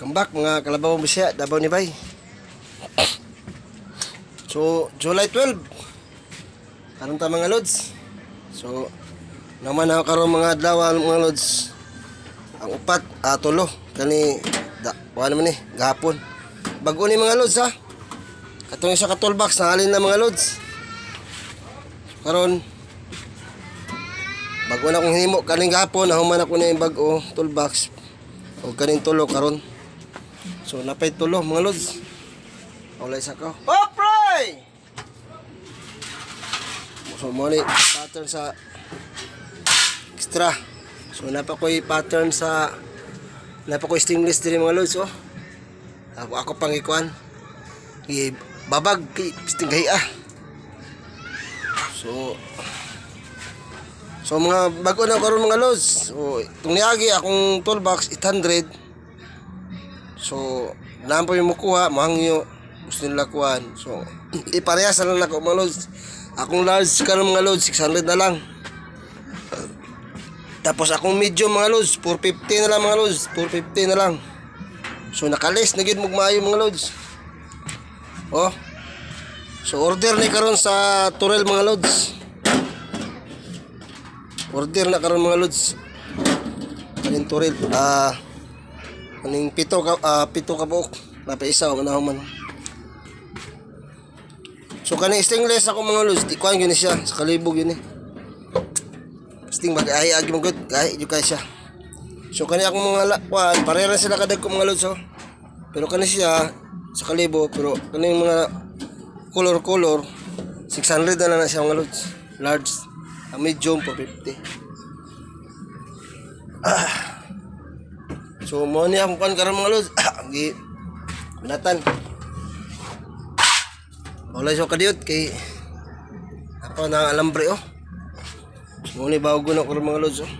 Kambak mga kalabaw bisya, Davao ni Bay. So, July 12. Karon ta mga lods. So, naman ako karon mga adlaw mga lods. Ang upat, tulo kani wala man ni gahapon. Bago ni mga lods ha. Katong isa ka toolbox na alin na mga lods. Karon bago na akong hinimo kaning gahapon, nahuman ako na yung bago toolbox. O kaning tulo karon. So napay tulo mga lods. Wala isa ka. Opray! So mo ni pattern sa extra. So napa ko'y pattern sa napa ko'y stainless din mga lods oh. Ako pang ikuan. Babag kay stinghay ah. So mga bago na karon mga lods. So itong niagi akong toolbox 800. So, naman po yung mukuha, mahangyo, gusto nila kuhan. So, iparehas na lang ako mga lods. Akong large ka ng mga lods, 600 na lang. Tapos akong medium mga lods, 450 na lang mga lods, 450 na lang. So, nakalis na gid mugmaayo mga lods. Oh. So, order na karon sa Turel mga lods. Order na karon mga lods. Kanin Turel, aning pito ka buok napaisaw na man. So kani stainless ako mga lods, di kuan gyud siya sa kalibog yun eh. Sting bagay agi mo gud ay jud kay siya. So kani akong mga kuan parehas sila kadag ko mga lods oh. Pero kani siya sa kalibo pero kani mga color 600 na lang siya mga lods. Large, medium 450. So mo ni akong kan karon mga lods. Gi binatan. Wala siya kadiyot kay apa na alambre oh. So mo ni bago na karon mga lods oh.